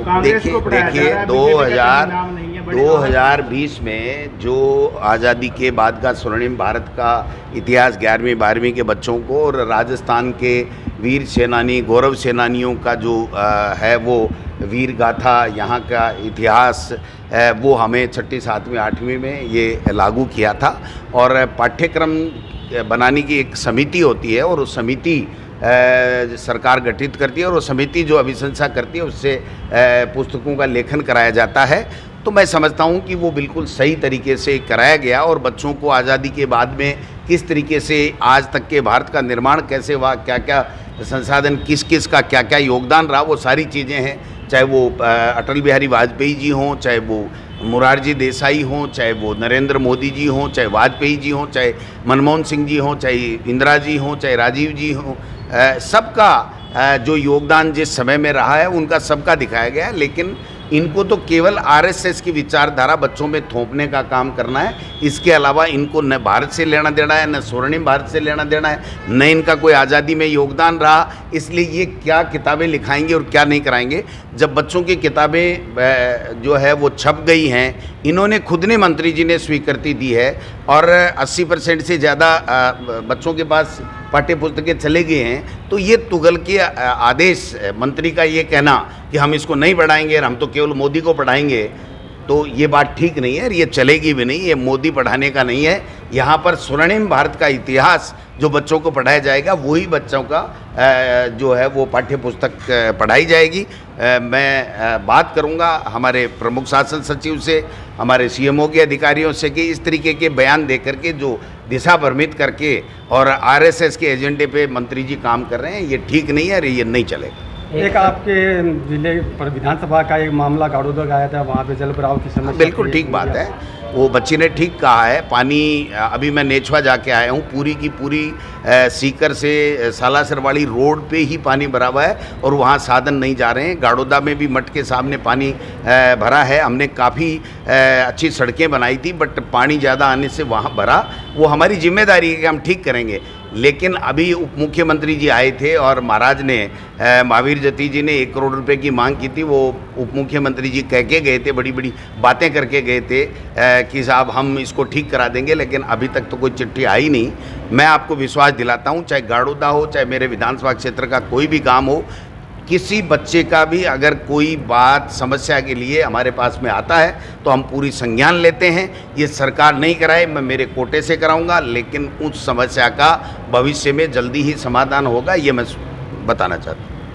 देखिए 2020 में जो आज़ादी के बाद का स्वर्णिम भारत का इतिहास 11वीं 12वीं के बच्चों को और राजस्थान के वीर सेनानी गौरव सेनानियों का जो है वो वीर गाथा यहाँ का इतिहास वो हमें 6ठी 7वीं 8वीं में ये लागू किया था। और पाठ्यक्रम बनाने की एक समिति होती है और उस समिति सरकार गठित करती है और वो समिति जो अभिशंसा करती है उससे पुस्तकों का लेखन कराया जाता है। तो मैं समझता हूँ कि वो बिल्कुल सही तरीके से कराया गया और बच्चों को आज़ादी के बाद में किस तरीके से आज तक के भारत का निर्माण कैसे हुआ, क्या क्या संसाधन किस किस का क्या क्या योगदान रहा, वो सारी चीज़ें हैं। चाहे वो अटल बिहारी वाजपेयी जी हों, चाहे वो मोरारजी देसाई हों, चाहे वो नरेंद्र मोदी जी हों, चाहे वाजपेयी जी हों, चाहे मनमोहन सिंह जी हों, चाहे इंदिरा जी हों, चाहे राजीव जी हों, सबका जो योगदान जिस समय में रहा है उनका सबका दिखाया गया है। लेकिन इनको तो केवल आरएसएस की विचारधारा बच्चों में थोपने का काम करना है। इसके अलावा इनको न भारत से लेना देना है, न स्वर्णिम भारत से लेना देना है, न इनका कोई आज़ादी में योगदान रहा। इसलिए ये क्या किताबें लिखाएंगे और क्या नहीं कराएंगे। जब बच्चों की किताबें जो है वो छप गई हैं, इन्होंने खुद ने मंत्री जी ने स्वीकृति दी है और 80% से ज़्यादा बच्चों के पास पाठ्य पुस्तकें चले गए हैं। तो ये तुगल के आदेश मंत्री का ये कहना कि हम इसको नहीं पढ़ाएंगे और हम तो केवल मोदी को पढ़ाएंगे, तो ये बात ठीक नहीं है और ये चलेगी भी नहीं। ये मोदी पढ़ाने का नहीं है। यहाँ पर स्वर्णिम भारत का इतिहास जो बच्चों को पढ़ाया जाएगा वही बच्चों का जो है वो पाठ्य पुस्तक पढ़ाई जाएगी। मैं बात करूँगा हमारे प्रमुख शासन सचिव से, हमारे सीएमओ के अधिकारियों से कि इस तरीके के बयान दे करके जो दिशा भ्रमित करके और आरएसएस के एजेंडे पे मंत्री जी काम कर रहे हैं, ये ठीक नहीं है और ये नहीं चलेगा। एक आपके जिले पर विधानसभा का एक मामला गाड़ोदा का आया था, वहाँ पे जल भराव की समस्या। बिल्कुल ठीक बात है, वो बच्ची ने ठीक कहा है। पानी अभी मैं नेछवा जाके आया हूँ, पूरी की पूरी सीकर से सालासरवाड़ी रोड पे ही पानी भरा हुआ है और वहाँ साधन नहीं जा रहे हैं। गाड़ोदा में भी मठ के सामने पानी भरा है। हमने काफ़ी अच्छी सड़कें बनाई थी बट पानी ज़्यादा आने से वहाँ भरा। वो हमारी जिम्मेदारी है कि हम ठीक करेंगे। लेकिन अभी उप मुख्यमंत्री जी आए थे और महाराज ने महावीर जती जी ने 1 करोड़ रुपए की मांग की थी। वो उप मुख्यमंत्री जी कह के गए थे, बड़ी बड़ी बातें करके गए थे कि साहब हम इसको ठीक करा देंगे, लेकिन अभी तक तो कोई चिट्ठी आई नहीं। मैं आपको विश्वास दिलाता हूँ, चाहे गाड़ोदा हो, चाहे मेरे विधानसभा क्षेत्र का कोई भी काम हो, किसी बच्चे का भी अगर कोई बात समस्या के लिए हमारे पास में आता है तो हम पूरी संज्ञान लेते हैं। ये सरकार नहीं कराए, मैं मेरे कोटे से कराऊंगा, लेकिन उस समस्या का भविष्य में जल्दी ही समाधान होगा, ये मैं बताना चाहता हूँ।